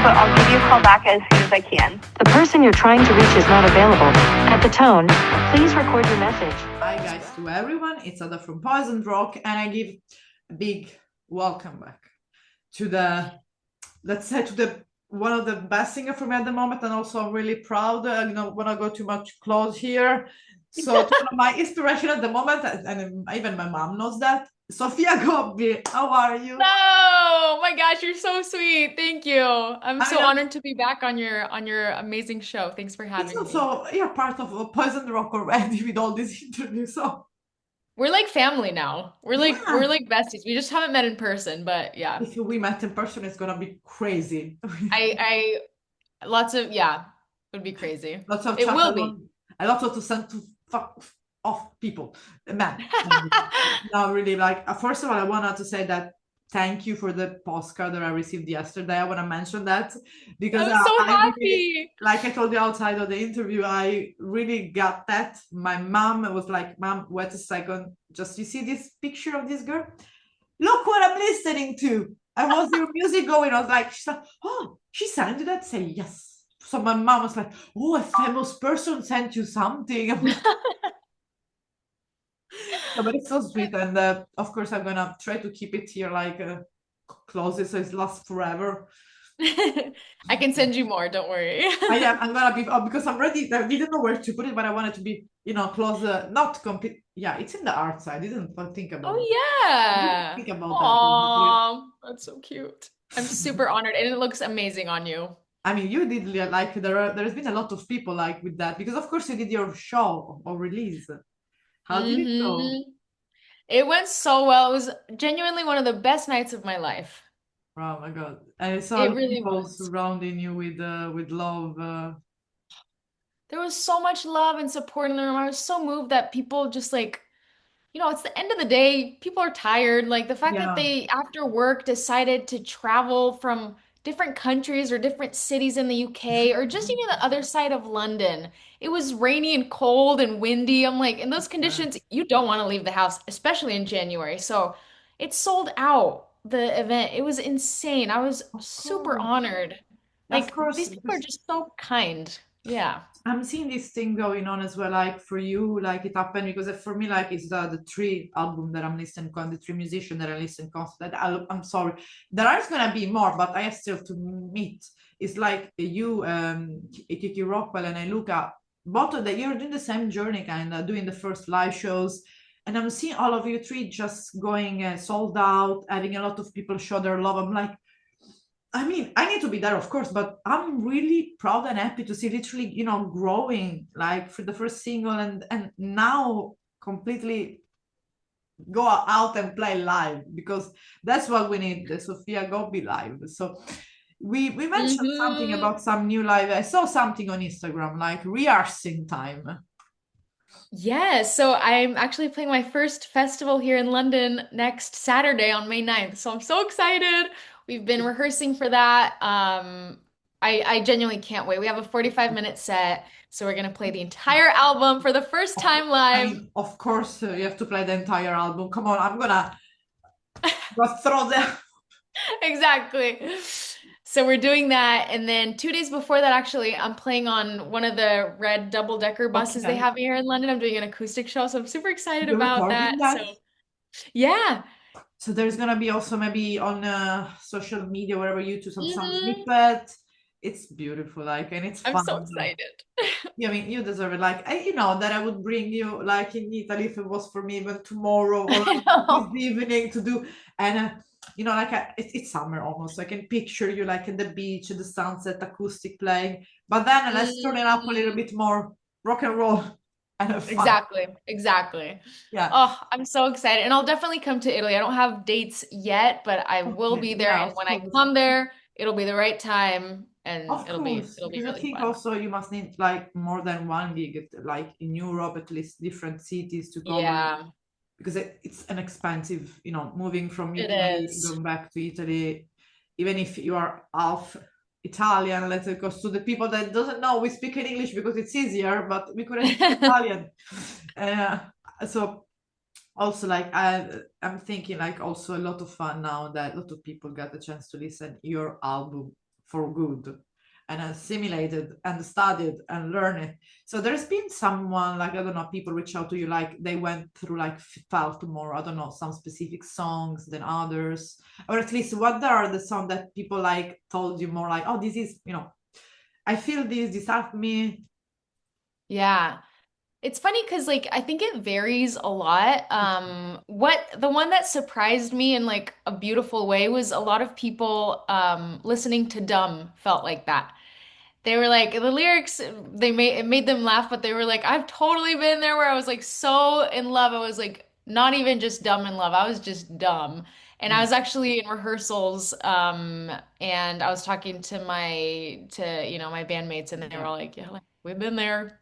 but I'll give you a call back as soon as I can. The person you're trying to reach is not available. At the tone, please record your message. Hi guys to everyone, it's Ada from Poison Rock, and I give a big welcome back to the, let's say, to the one of the best singer for me at the moment, and also I'm really proud. I don't want to go too much close here. So my inspiration at the moment, and even my mom knows that, Sofia Gobbi. How are you? Oh my gosh, you're so sweet. Thank you. I'm so honored to be back on your amazing show. Thanks for having me. So you're part of Poison Rock already with all these interviews. So we're like family now. We're like besties. We just haven't met in person, but yeah. If we met in person, it's gonna be crazy. I lots of it would be crazy. Lots of it will be. A lot to send to fuck off people, man. No, really, like first of all, I wanted to say that thank you for the postcard that I received yesterday. I want to mention that because I'm so happy. Really, like I told you outside of the interview, I really got that. My mom was like, "Mom, wait a second, just you see this picture of this girl? Look what I'm listening to. I was your music going." I was like, she's like, "Oh, she sent you that?" Say yes. So my mom was like, "Oh, a famous person sent you something." No, but it's so sweet, and of course I'm gonna try to keep it here like closed so it lasts forever. I can send you more, don't worry. I'm gonna be because I'm ready. I didn't know where to put it, but I wanted to be, close, not complete. Yeah, it's in the art side. I didn't think about. Oh yeah. Think about that. That's so cute. I'm super honored, and it looks amazing on you. I mean, you did like there's been a lot of people like with that because of course you did your show or release. How did it go? It went so well. It was genuinely one of the best nights of my life. Oh my God. I saw really people surrounding you with love. There was so much love and support in the room. I was so moved that people just like, it's the end of the day. People are tired. Like the fact that they, after work, decided to travel from different countries or different cities in the UK or just even the other side of London. It was rainy and cold and windy. I'm like, in those conditions, you don't want to leave the house, especially in January. So it sold out, the event. It was insane. I was super honored. Like, these people are just so kind. Yeah. I'm seeing this thing going on as well, like for you, like it happened because for me, like it's the three album that I'm listening to, the three musicians that I listen constantly. I'm sorry, there is gonna be more, but I have still to meet. It's like you, Kiki Rockwell and Luca, both of them, you're doing the same journey, kind of doing the first live shows, and I'm seeing all of you three just going sold out, having a lot of people show their love. I'm like, I mean, I need to be there, of course, but I'm really proud and happy to see literally, growing like for the first single and now completely go out and play live because that's what we need, the Sofia Gobi live. So we mentioned something about some new live. I saw something on Instagram, like rehearsing time. Yes, so I'm actually playing my first festival here in London next Saturday on May 9th. So I'm so excited. We've been rehearsing for that. I genuinely can't wait. We have a 45-minute set, so we're gonna play the entire album for the first time live. I mean, of course, you have to play the entire album. Come on, I'm gonna throw them. Exactly. So we're doing that, and then 2 days before that, actually, I'm playing on one of the red double-decker buses they have here in London. I'm doing an acoustic show, so I'm super excited about that. So, yeah. So there's gonna be also maybe on social media, wherever, YouTube, some snippet. It's beautiful, like, and it's fun. I'm so excited. Yeah, I mean, you deserve it. Like, that I would bring you, like, in Italy if it was for me, even tomorrow or this evening to do, and like it's summer almost. So I can picture you like in the beach, the sunset, acoustic playing. But then let's turn it up a little bit more rock and roll. Exactly. Yeah. Oh, I'm so excited. And I'll definitely come to Italy. I don't have dates yet, but I will be there. And when I come there, it'll be the right time and it'll be really I think fun. Also you must need like more than one gig, like in Europe, at least different cities to cover. Yeah. Because it's an expensive, moving from Italy, going back to Italy, even if you are half Italian, let's say, because to the people that doesn't know, we speak in English because it's easier, but we couldn't speak Italian. So also like I'm thinking like also a lot of fun now that a lot of people got the chance to listen your album for good and assimilated and studied and learned. So there's been someone like, I don't know, people reach out to you like they went through like felt more, I don't know, some specific songs than others, or at least what are the songs that people like told you more like, oh, this is, I feel this helped me. Yeah. It's funny because like I think it varies a lot. What the one that surprised me in like a beautiful way was a lot of people listening to Dumb felt like that. They were like the lyrics they made it made them laugh, but they were like, I've totally been there where I was like so in love. I was like not even just dumb in love. I was just dumb. And I Yeah. was actually in rehearsals, and I was talking to my bandmates, and they were Yeah. all like, yeah, like we've been there.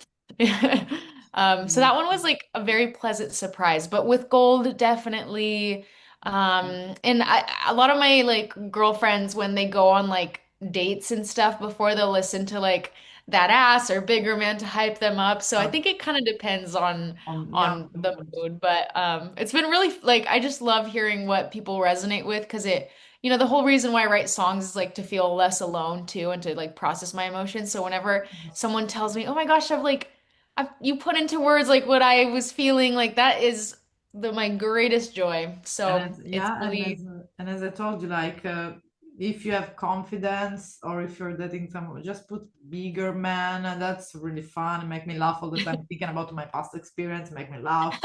So Mm. that one was like a very pleasant surprise. But with Gold, definitely. And a lot of my like girlfriends, when they go on like dates and stuff before they'll listen to like that ass or bigger man to hype them up. So I Uh, think it kind of depends on yeah, the the mood. mood. But it's been really like I just love hearing what people resonate with because the whole reason why I write songs is like to feel less alone too and to like process my emotions. So whenever someone tells me, "Oh my gosh, you put into words like what I was feeling," like that is my greatest joy. And So as, it's yeah, really and as I told you, like if you have confidence or if you're dating someone, just put bigger man, and that's really fun. Make me laugh all the time thinking about my past experience, make me laugh.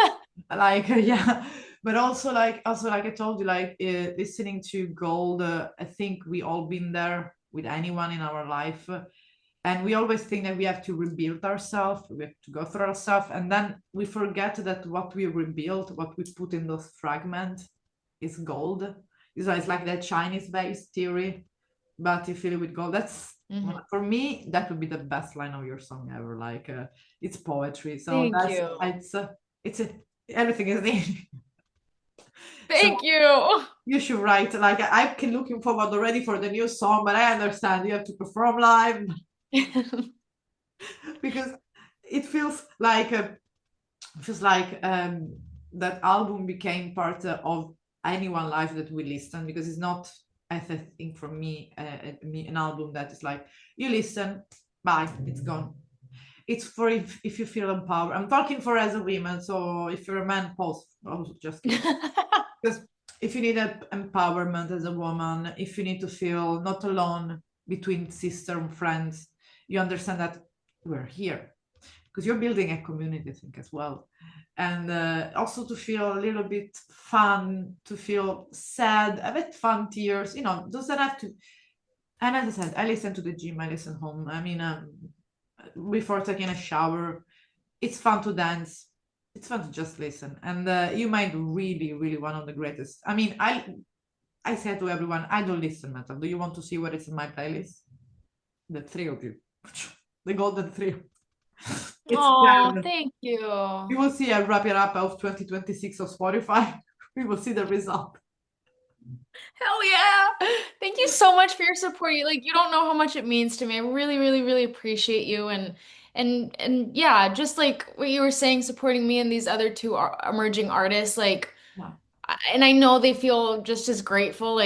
Like yeah, but also like I told you, like listening to Gold, I think we all been there with anyone in our life. And we always think that we have to rebuild ourselves, we have to go through ourselves, and then we forget that what we rebuild, what we put in those fragments is gold. It's like that Chinese based theory, but you fill it with gold. That's Mhm. for me, that would be the best line of your song ever. Like it's poetry, so Thank that's you. it's a, everything is in. So Thank you. you should write. Like I'm looking forward already for the new song, but I understand you have to perform live because it feels like that album became part of anyone life that we listen, because it's not, I think, for me, an album that is like you listen, bye, it's gone. It's for if you feel empowered. I'm talking for as a woman, so if you're a man, pause. Oh, just kidding. Because if you need empowerment as a woman, if you need to feel not alone between sister and friends, you understand that we're here because you're building a community, I think, as well. And also to feel a little bit fun, to feel sad, a bit fun tears, doesn't have to. And as I said, I listen to the gym, I listen home. I mean, before taking a shower, it's fun to dance. It's fun to just listen. And you might really, really one of the greatest. I mean, I said to everyone, I don't listen metal. Do you want to see what is in my playlist? The three of you. The golden trio. It's Oh, there. thank We you. will see a wrap it up of 2026 of Spotify. We will see the result. Hell yeah. Thank you so much for your support. You don't know how much it means to me. I really, really, really appreciate you and yeah, just like what you were saying, supporting me and these other two emerging artists, Yeah, and I know they feel just as grateful.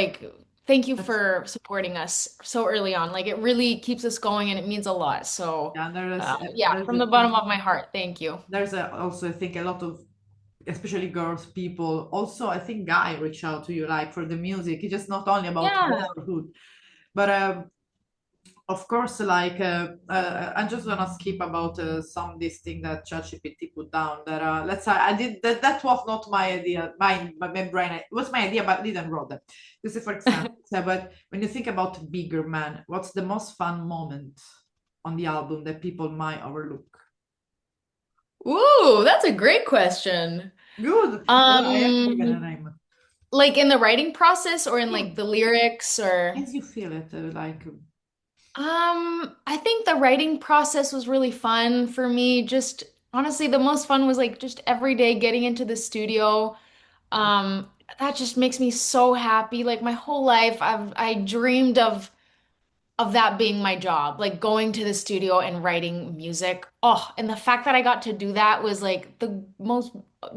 Thank you that's for supporting us so early on. Like, it really keeps us going and it means a lot. So, yeah. yeah, from the bottom of my heart, thank you. Also, I think, a lot of, especially girls, people. Also, I think guy reach out to you like for the music. It's just not only about Yeah. brotherhood, but of course, like I'm just gonna skip about some this thing that ChatGPT put down. That let's say I did that. That was not my idea. My brain. It was my idea, but I didn't wrote that. This is, for example. So, but when you think about bigger man, what's the most fun moment on the album that people might overlook? Ooh, that's a great question. Good. I have to give it a Um, name. like in the writing process or in Yeah, like the lyrics or as you feel it, like I think the writing process was really fun for me. Just honestly, the most fun was like just every day getting into the studio. Um, that just makes me so happy. Like my whole life, I dreamed of that being my job, like going to the studio and writing music. Oh, and the fact that I got to do that was like the most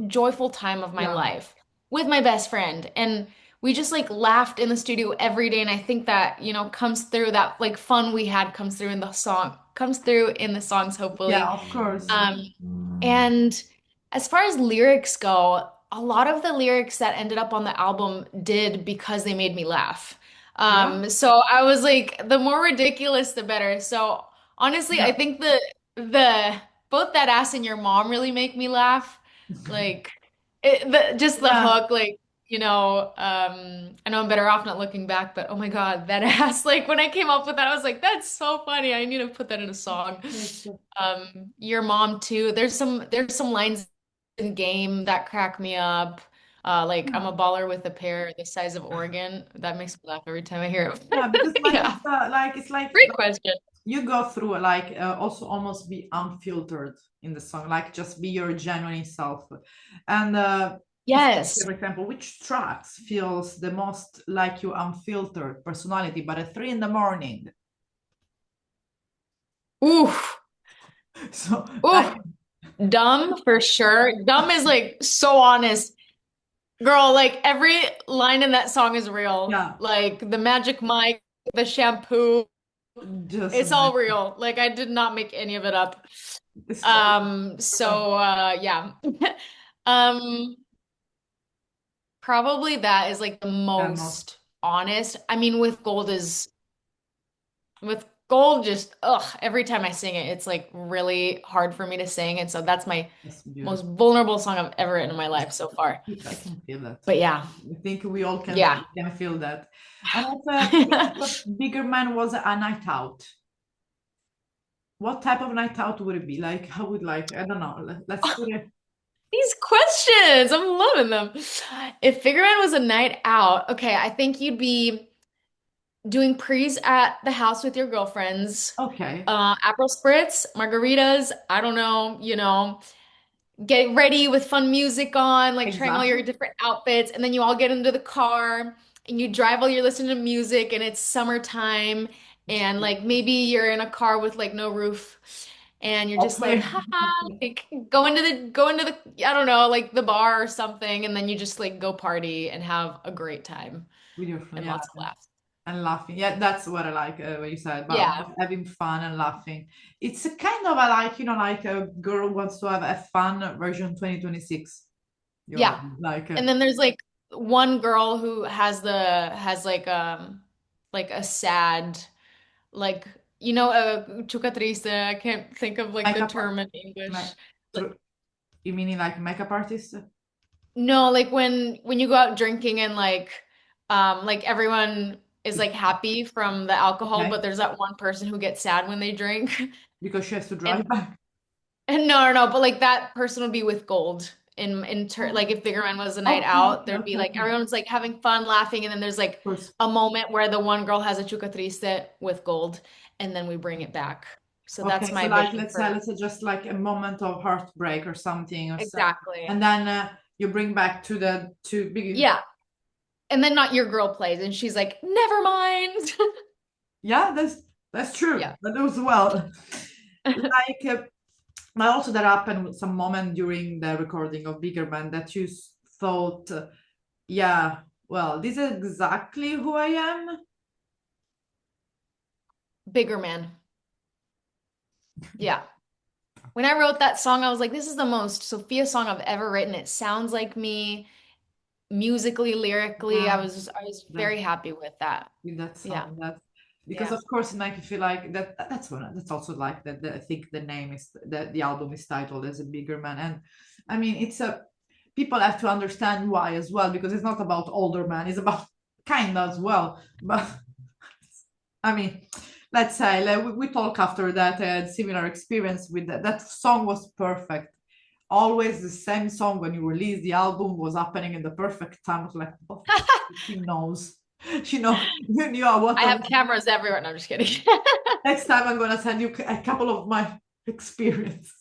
joyful time of my yeah, life with my best friend. And we just like laughed in the studio every day. And I think that, comes through that like fun we had comes through in the songs, Yeah, hopefully. of course. Um, and as far as lyrics go, a lot of the lyrics that ended up on the album did because they made me laugh. Yeah. So I was like, the more ridiculous, the better. So honestly, I Yeah. think the both that ass and your mom really make me laugh. Like just the Yeah. hook, like, I know I'm better off not looking back, but oh my God, that ass. Like when I came up with that, I was like, that's so funny. I need to put that in a song. Your mom too. There's some lines in Game that crack me up. Like I'm a baller with a pair the size of Oregon. That makes me laugh every time I hear it. Yeah, because Yeah. it's like Great question. you go through also almost be unfiltered in the song, like just be your genuine self. And Yes. for example, which tracks feels the most like your unfiltered personality, but at 3 in the morning? Oof. So Oof. Dumb for sure. Dumb is like so honest. Girl, like every line in that song is real. yeah, Like the magic mic, the shampoo, just it's all real. Like I did not make any of it up. it's so Yeah. Um, Probably that is like the yeah, most most honest. I mean, with gold, just every time I sing it, it's like really hard for me to sing. And so that's my that's most beautiful. vulnerable song I've ever written in my life so far. I can feel that. But yeah, I think we all yeah. can feel that. And also, if Bigger Man was a night out, what type of night out would it be? Like, how would like, I don't know. Let's put it. These questions, I'm loving them. If Figure Man was a night out, okay, I think you'd be doing pre's at the house with your girlfriends, Okay, Aperol spritz, margaritas, I don't know, getting ready with fun music on, like trying all your exactly. different outfits, and then you all get into the car and you drive while you're listening to music and it's summertime and like maybe you're in a car with like no roof and you're just like, Okay. haha, like go into the I don't know, like the bar or something, and then you just like go party and have a great time With your friend, and yeah, lots of laughs. and laughing. Yeah, that's what I like. What you said about Yeah. having fun and laughing. It's a kind of a like like a girl wants to have a fun version 2026. You're Yeah. like And then there's like one girl who has like a sad like chuca triste. I can't think of like the makeup, term in ma- English. But tr- you meaning like makeup artist? no, like when you go out drinking and like everyone is like happy from the alcohol, Okay, but there's that one person who gets sad when they drink. because she has to drive And back. And no, no, no, but like that person would be with gold like if Bigger Man was a night Okay, out, okay, there'd be okay, like okay. Of everyone's like having fun, laughing, and then there's like course. a moment where the one girl has a chuca triste with gold, and then we bring it back. So that's Okay, so my like vision let's say just like a moment of heartbreak or something or so, exactly. and then you bring back to the to big. Yeah. And then not your girl plays, and she's like, never mind. Yeah, that's true. Yeah. That as well. Like also that happened some moment during the recording of Bigger Man that you thought, yeah, well, this is exactly who I am. Bigger Man. Yeah. When I wrote that song, I was like, this is the most Sophia song I've ever written. It sounds like me. Musically, lyrically, I Yeah, was I was that very happy with that. with that Yeah. song, that because Yeah. of course it make you feel like that. That's also like that. I think the name is that the album is titled as a Bigger Man, and I mean it's a people have to understand why as well because it's not about older man. It's about kind as well, but I mean, let's say like, we talk after that similar experience with that. That song was perfect. Always the same song when you release the album was happening in the perfect time. I was like, oh, she knows. She knows. You knew what I I have was. cameras everywhere. No, I'm just kidding. Next time I'm gonna send you a couple of my experiences.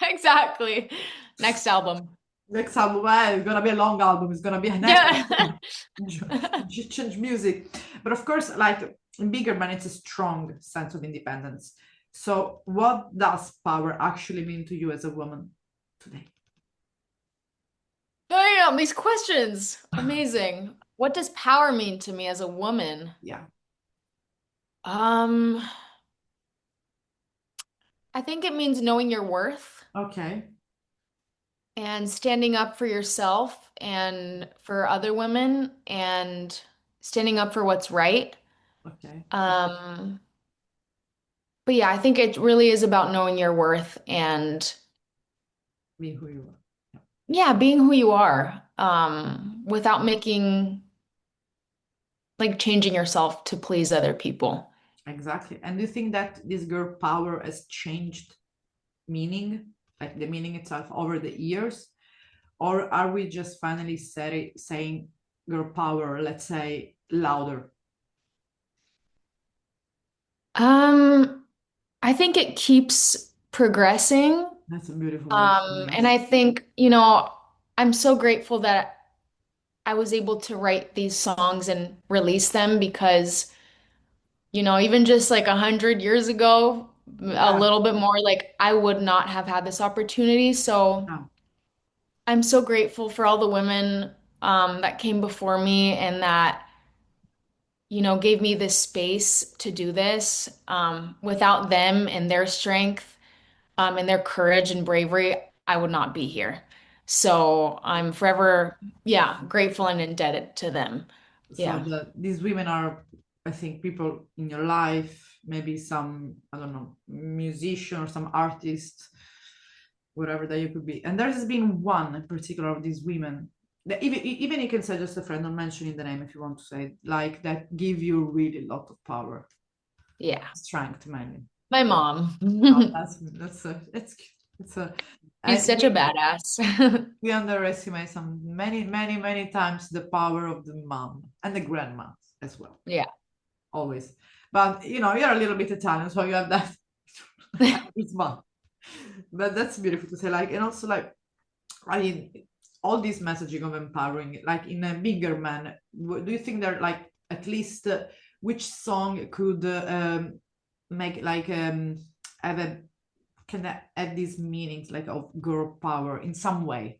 Exactly. Next album. Next album, it's gonna be a long album. It's gonna be an Yeah. change music, but of course, like in Bigger Man, it's a strong sense of independence. So, what does power actually mean to you as a woman today? Damn, these questions. Amazing. What does power mean to me as a woman? Yeah. Um, I think it means knowing your worth Okay. and standing up for yourself and for other women and standing up for what's right. Okay. Um, but yeah, I think it really is about knowing your worth and Be who you are. Yeah. yeah, being who you are, without making like changing yourself to please other people. Exactly. And do you think that this girl power has changed meaning, like the meaning itself over the years? Or are we just finally saying girl power, let's say, louder? Um, I think it keeps progressing. That's a beautiful way to say And it. I think, I'm so grateful that I was able to write these songs and release them because, even just like 100 years ago, a Yeah. little bit more, like I would not have had this opportunity. So Yeah. I'm so grateful for all the women that came before me and that, gave me this space to do this. Without them and their strength, and their courage and bravery, I would not be here. So I'm forever, yeah, grateful and indebted to them. So Yeah. these women are, I think, people in your life, maybe some, I don't know, musician or some artist, whatever that you could be. And there has been one in particular of these women that even you can say just a friend, not mentioning the name if you want to say, like that give you really a lot of power, Yeah. strength, maybe. My mom. Oh, that's a it's cute. It's a She's such a badass. we underestimate some many times the power of the mom and the grandma as well, Yeah. always. But you're a little bit Italian, so you have that. It's mom, but that's beautiful to say. Like, and also like, I mean, all this messaging of empowering, like in a bigger man, do you think there like at least which song could make like have a can have these meanings like of girl power in some way?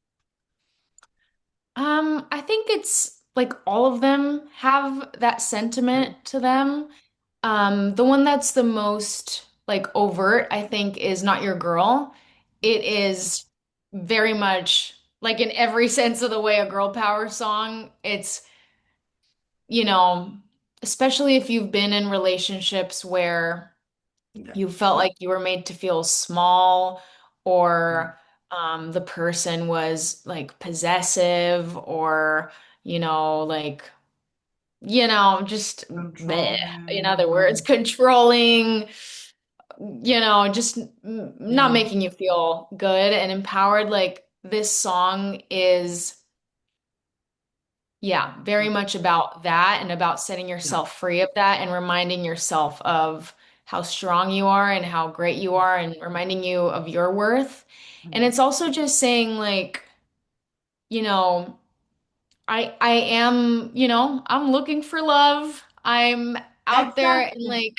I think it's like all of them have that Okay. sentiment to them. The one that's the most like overt, I think, is Not Your Girl. It is very much like in every sense of the way a girl power song. It's, you know, especially if you've been in relationships where Yeah. you felt like you were made to feel small or the person was like possessive or, like, just bleh, in Controlling. other words, controlling, just not Yeah. making you feel good and empowered. Like this song is, yeah, very much about that and about setting Yeah. yourself free of that and reminding yourself of how strong you are and how great you are and reminding you of your worth. And Exactly. it's also just saying like, you know, I am, I'm looking for love. I'm out there and Exactly. like,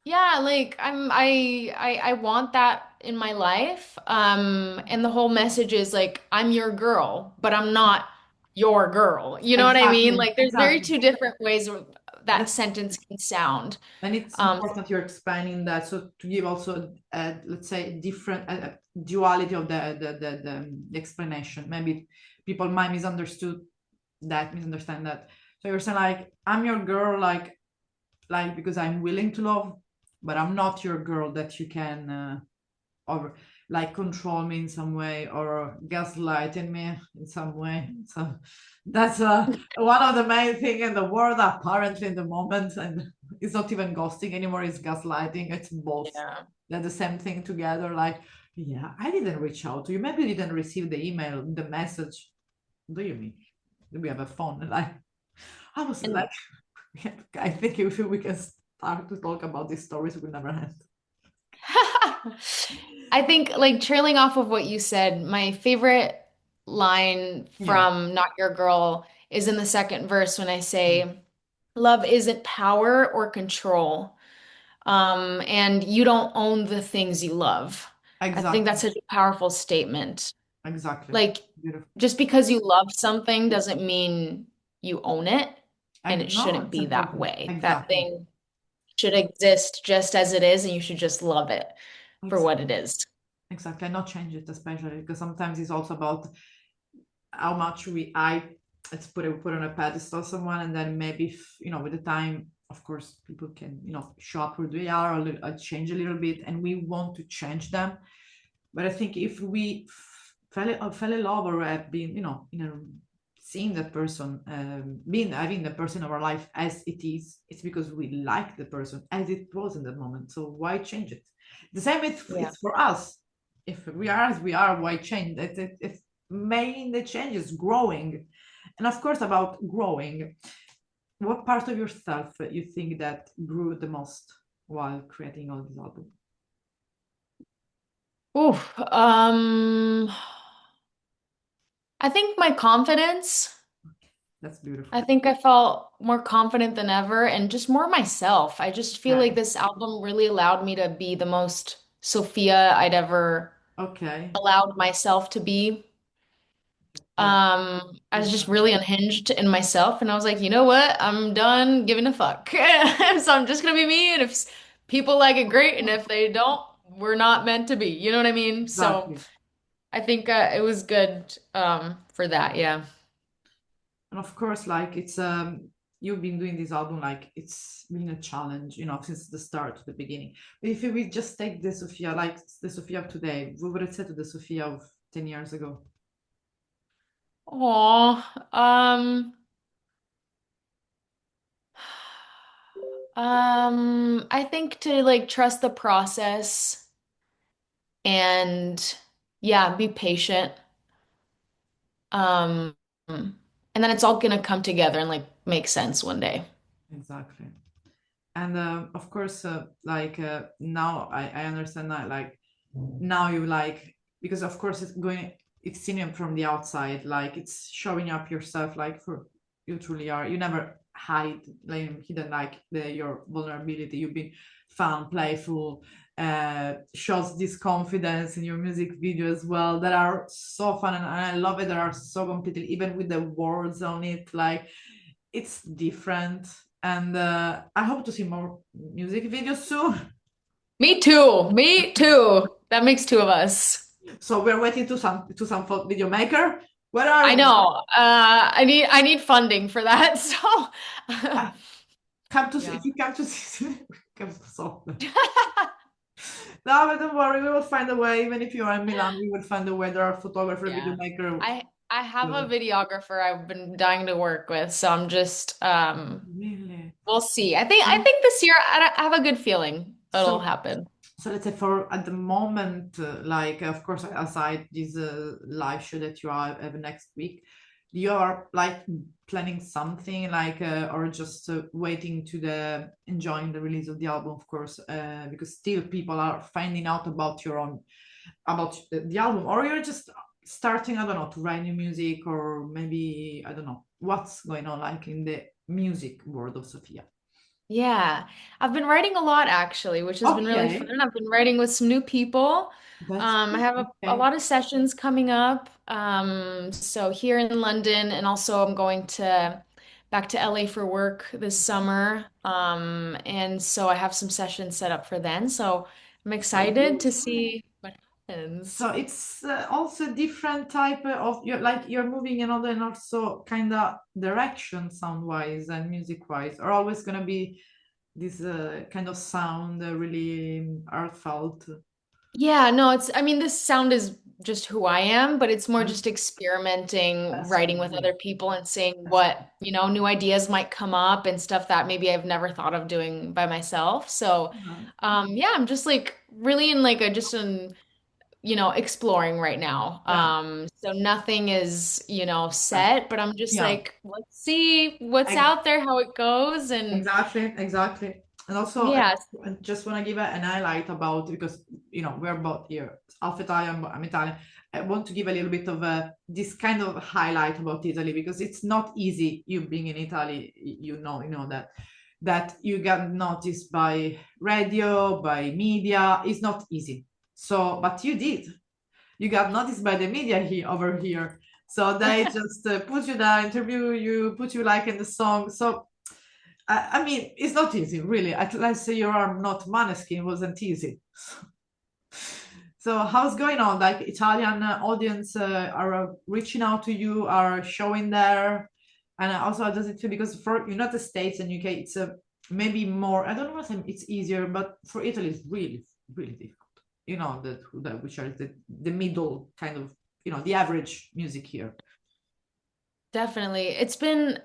yeah, like I want that in my life. And the whole message is like I'm your girl, but I'm not your girl. You know what I mean? Exactly. Like there's very Exactly. two different ways that That's sentence can sound. and it's Um, important you're expanding that so to give also let's say a different duality of the explanation. Maybe people might misunderstand that. So you're saying like I'm your girl, like because I'm willing to love, but I'm not your girl that you can or like control me in some way or gaslighting me in some way. So that's one of the main thing in the world apparently in the moment, and it's not even ghosting anymore, it's gaslighting. It's both. yeah. They're the same thing together. Like, yeah, I didn't reach out to you, maybe you didn't receive the email, the message. Do you mean we have a phone? Like, I was And like, I think if we can start to talk about these stories, we will never end. I think like trailing off of what you said, my favorite line Yeah. from Not Your Girl is in the second verse when I say, love isn't power or control. And you don't own the things you love. I think Exactly. that's such a powerful statement. Exactly. Like Beautiful. just because you love something doesn't mean you own it. and it No, shouldn't it's be that important. way. That Exactly. thing should exist just as it is, and you should just love it for what it is. Exactly. And not change it, especially because sometimes it's also about how much I let's put on a pedestal someone, and then maybe with the time, of course, people can show up who they are, or change a little bit, and we want to change them. But I think if we fell in love, or have been seeing that person, being having the person of our life as it is, it's because we like the person as it was in that moment. So why change it? The same it's for us. If we are as we are, why change it? If making the changes, growing. And of course, about growing, what part of yourself you think that grew the most while creating all this album? Ooh, I think my confidence. That's beautiful. I think I felt more confident than ever and just more myself. I just feel like Okay. this album really allowed me to be the most Sophia I'd ever Okay. allowed myself to be. Yeah. I was just really unhinged in myself, and I was like, you know what? I'm done giving a fuck. So I'm just gonna be me, and if people like it, great, and if they don't, we're not meant to be. You know what I mean? So Exactly. I think it was good for that. Yeah. And of course, like it's you've been doing this album, like it's been a challenge, since the start, to the beginning. But if we just take the Sofia, like the Sofia of today, what would it say to the Sofia of 10 years ago? Oh, I think to like trust the process and yeah, be patient. Um, and then it's all gonna come together and like make sense one day. Exactly. And of course, like now I understand that, like now you like, because of course it's seen from the outside, like it's showing up yourself, like for you truly are. You never hide, like hidden, like your vulnerability. You've been fun, playful, shows this confidence in your music video as well, that are so fun, and I love it. That are so completely, even with the words on it, like it's different. And I hope to see more music videos soon. Me too. Me too. That makes two of us. So we're waiting to some video maker. Where are I you? know. I need funding for that. So Ah, come to see, yeah. if you come to see, come to solve them. No, but don't worry, we will find a way. Even if you are in Milan, we will find a way. There are photographer, video Yeah. maker. I have a So, videographer I've been dying to work with, so I'm just really. we'll see. I think this year I have a good feeling it'll So happen. So let's say for at the moment, like of course, aside this live show that you have next week, you're like planning something like, or just waiting to the enjoying the release of the album, of course, because still people are finding out about about the album, or you're just starting, I don't know, to write new music, or maybe I don't know what's going on like in the music world of Sofia. Yeah, I've been writing a lot actually, which has been really Okay, fun. I've been writing with some new people. that's I good. have a Okay. lot of sessions coming up. So here in London, and also I'm going to back to LA for work this summer. And so I have some sessions set up for then. So I'm So excited you to see what happens. So it's also different type of, you're moving in other, and also kind of direction, sound wise and music wise, are always gonna be this kind of sound, really heartfelt. Yeah, no, I mean, this sound is just who I am, but it's more Uh, just experimenting, That's writing with lovely. other people and seeing That's what, new ideas might come up and stuff that maybe I've never thought of doing by myself. So, nice. yeah, I'm just like really in like a just an, exploring right now. Yeah, So nothing is, yeah, set, but I'm just yeah. like, let's see what's Ex- out there, how it goes, and Exactly, exactly. And also, yeah, I just want to give an highlight about, because we're both here, half Italian, but I'm Italian. I want to give a little bit of this kind of highlight about Italy, because it's not easy. You being in Italy, you know that you get noticed by radio, by media. It's not easy. So, but you did. You got noticed by the media here over here. So they just put you there, interview you, put you like in the song. So I mean, it's not easy, really. Let's say you are not Maneskin, wasn't easy. So how's going on? Like Italian audience are reaching out to you, are showing there, and also how does it feel? Because for United States and UK, it's maybe more. I don't want to say it's easier, but for Italy, it's really really difficult. You know that which are the middle kind of the average music here. Definitely. It's been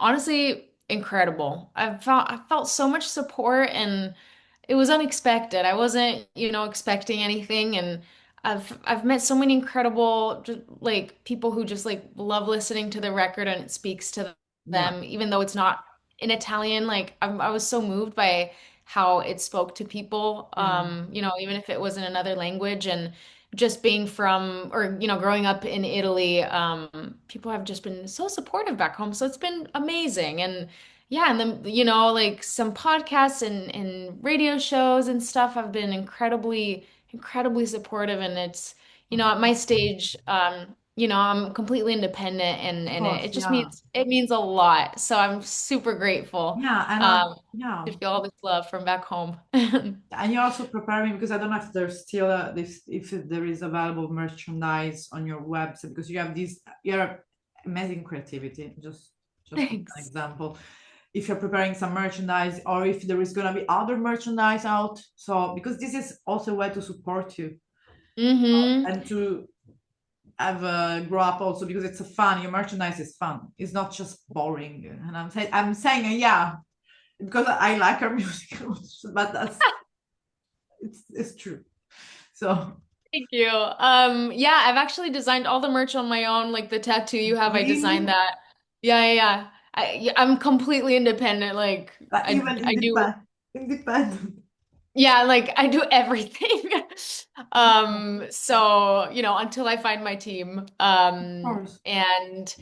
honestly incredible. I felt so much support and it was unexpected. I wasn't, expecting anything and I've met so many incredible just like people who just like love listening to the record and it speaks to Yeah, them even though it's not in Italian. Like I was so moved by how it spoke to people yeah, even if it was in another language and just being from or growing up in Italy, people have just been so supportive back home. So it's been amazing. And yeah, and then like some podcasts and radio shows and stuff have been incredibly supportive. And it's, of at my stage, I'm completely independent and it, course, it just yeah, means a lot. So I'm super grateful yeah, and um yeah. to feel all this love from back home. And you're also preparing because I don't know if there's still this if there is available merchandise on your website because you have this your amazing creativity. Just as an Thanks. example, if you're preparing some merchandise or if there is gonna be other merchandise out. So because this is also a way to support you Mm-hmm. and to have grow up also because it's a fun. Your merchandise is fun. It's not just boring. And I'm saying yeah because I like our music, but it's true. So Thank you. Yeah, I've actually designed all the merch on my own, like the tattoo you have, I designed really, that. Yeah, yeah, yeah. I'm completely independent. Like like I even I do independent. yeah, like I do everything. So, until I find my team. Of course, And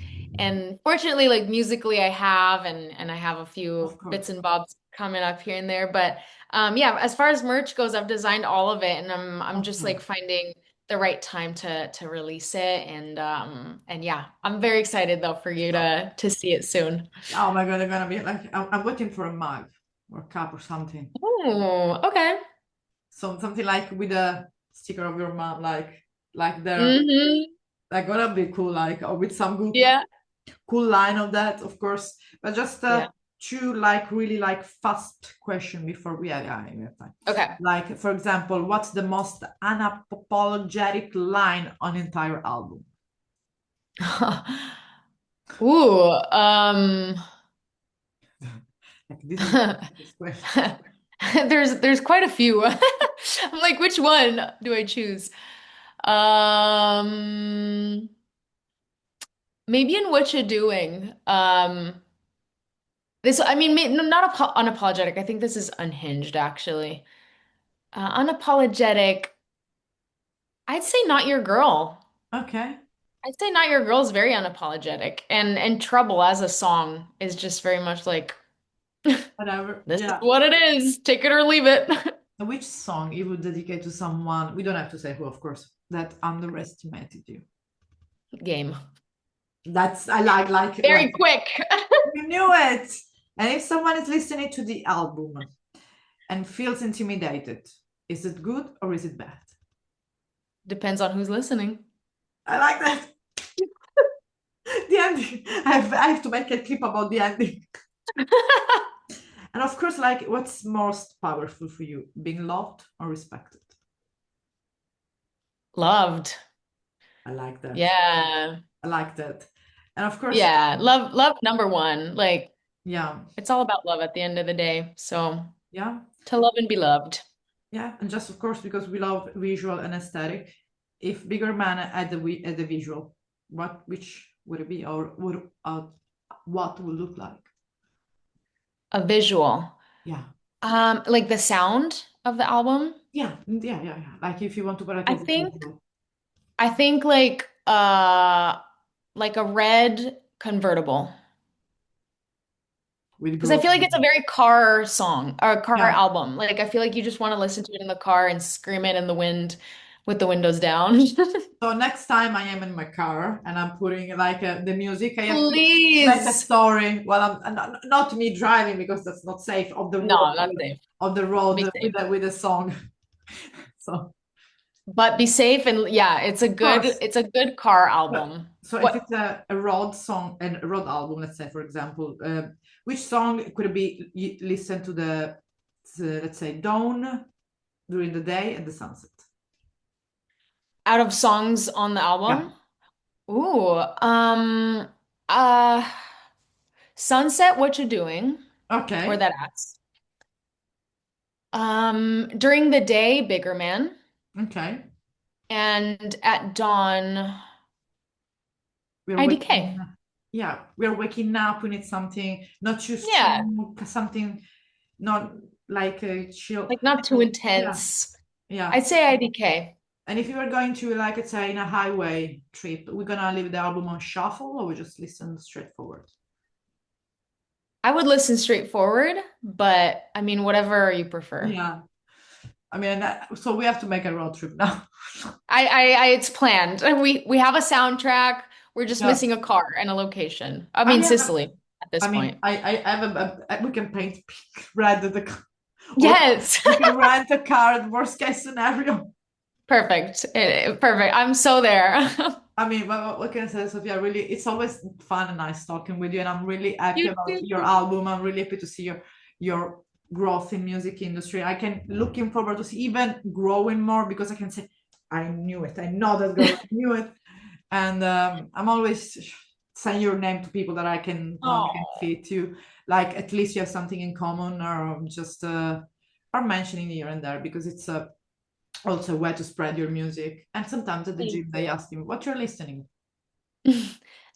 fortunately, like musically I have and I have a of few course. bits and bobs coming up here and there. But yeah, as far as merch goes, I've designed all of it and I'm just Okay. like finding the right time to release it. And yeah, I'm very excited though for you So, to see it soon. oh my God, they're gonna be like I'm waiting for a mug or a cup or something. Oh, okay. Something like with a sticker of your mom, like they're Mm-hmm. like gonna be cool, like or with some good Yeah. cool line of that, of course. But just Yeah. two like really like fast question before we have time. Okay. Like for example, what's the most unapologetic line on entire album? Ooh, Like this question. there's quite a few. I'm like, which one do I choose? Um, Maybe in What You're Doing. I mean, not unapologetic. I think this is unhinged, actually. Unapologetic. I'd say Not Your Girl. Okay, I'd say Not Your Girl is very unapologetic, and Trouble as a song is just very much like whatever. this is Yeah. what it is. Take it or leave it. Which song you would dedicate to someone? We don't have to say who, of course, that underestimated you. Game. That's I like Very quick. you knew it. And if someone is listening to the album and feels intimidated, is it good or is it bad? Depends on who's listening. I like that. The ending. I have to make a clip about the ending. And of course, like what's most powerful for you? Being loved or respected? Loved. I like that. Yeah. I like that. And of course, Yeah. Love number one. Like yeah, it's all about love at the end of the day. So yeah, to love and be loved. yeah. And just of course, because we love visual and aesthetic, if Bigger Man had the visual, which would it be, or what would look like? A visual. Yeah, Like the sound of the album. yeah. Like if you want to put it I as a think visual I think like a red convertible. with Because I growth. feel like it's a very car song or car Yeah, album. Like I feel like you just want to listen to it in the car and scream it in the wind. with the windows down. So next time I am in my car and I'm putting like the music, I have to make a Please. story while I'm not me driving because that's not safe of the No, road not safe. of the road Be with safe. the song. So But be safe and yeah, of course. it's a good car But album. so if What it's a road song and a road album, let's say for example, which song could it be you listen to the let's say dawn during the day and the sunset? out of songs on the Yeah. album? Ooh, uh Sunset, What You Doing? Or Okay. that ass. During the day, Bigger Man. Okay. And at dawn, We're waking. IDK. Yeah, we're waking up. We need something not too Yeah, strong, something not like a chill. like not too Yeah, intense. yeah. I'd say IDK. And if you were going to like let's say in a highway trip, we're gonna leave the album on shuffle or we just listen straightforward. I would listen straightforward, but I mean, whatever you prefer. Yeah. I mean, so we have to make a road trip now. It's planned. We have a soundtrack. We're just Yeah. missing a car and a location. I I mean, mean, Sicily at this I mean, point. I have we can paint pink red the or Yes. we can rent a car. Worst case scenario. Perfect. Perfect. I'm so there. I mean, what can I say, Sophia? Really, it's always fun and nice talking with you, and I'm really happy You about too. your album. I'm really happy to see your growth in music industry. I can looking forward to see even growing more because I can say I knew it. I know that girl, I knew it, and I'm always saying your name to people that I can Oh, fit to. Like at least you have something in common, or just or mentioning here and there because it's also a way to spread your music. And sometimes at the thank gym they you. ask me what you're listening.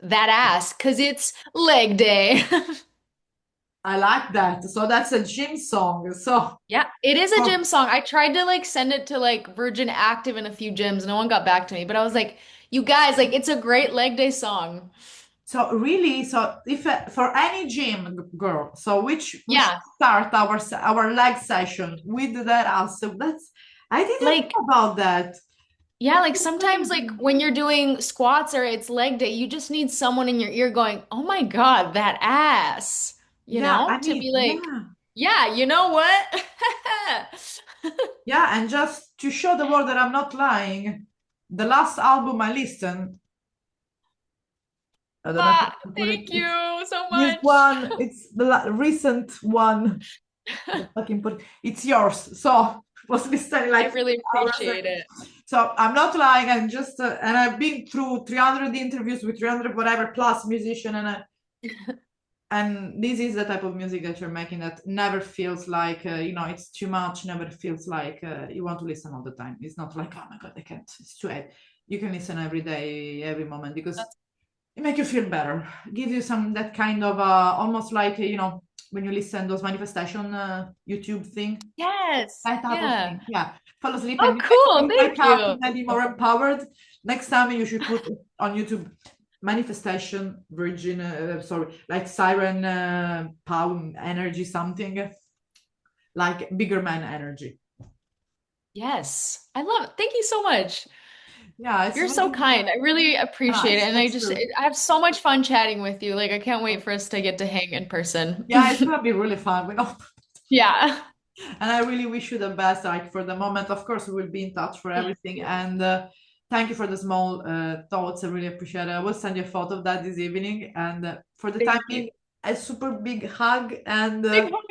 That ass, because it's leg day. I like that. So that's a gym song. So, Yeah, it is a oh, gym song. I tried to like send it to like Virgin Active in a few gyms. No one got back to me, but I was like, you guys, like it's a great leg day song. so really, so if for any gym girl, so which we should Yeah, start our leg session with that also. That's I didn't like know about that. yeah, That's like sometimes like amazing. when you're doing squats or it's leg day, you just need someone in your ear going, "Oh my God, that ass." You Yeah, I know, to mean, be like, yeah, "Yeah, you know what?" yeah, and just to show the world that I'm not lying, the last album I listened, I don't know if I Ah, can put it. thank you so This much. one, it's the recent one. The fucking put it's yours. So was listening I like really 3 hours. appreciate it. So I'm not lying. I'm just and I've been through 300 interviews with 300 whatever plus musician and this is the type of music that you're making that never feels like it's too much. Never feels like you want to listen all the time. It's not like oh my god I can't. It's too late. You can listen every day, every moment because That's it makes you feel better, give you some that kind of almost like when you listen those manifestation YouTube thing, yes. that type of Yeah. thing. Yeah, fall asleep Oh, and cool. you wake Thank up you. maybe more empowered. Next time you should put on YouTube manifestation virgin sorry like siren power energy something like bigger man energy. Yes. I love it. Thank you so much. Yeah, it's You're so really kind. I really appreciate it. nice. And That's true. I have so much fun chatting with you. Like, I can't wait for us to get to hang in person. Yeah, it's gonna be really fun. We know. Yeah. And I really wish you the best. Like for the moment, of course, we will be in touch for Thank everything. you. And thank you for the small thoughts. I really appreciate it. I will send you a photo of that this evening. And for the time Thank you. being, a super big hug and Big hug.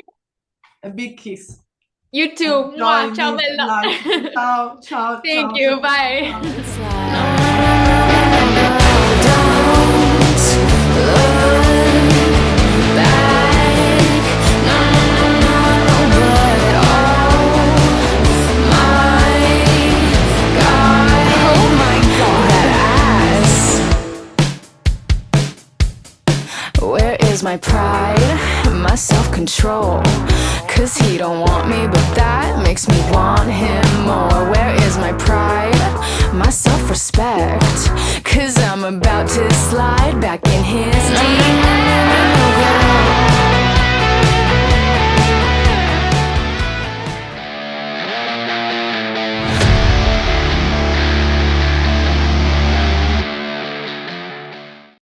a big kiss. You too. Enjoy Mwah. Ciao, live life. bella. Ciao, ciao, Thank ciao. you. Ciao. Bye. Where is my pride, my self-control? Cause he don't want me, but that makes me want him more. Where is my pride, my self-respect? Cause I'm about to slide back in his DMs.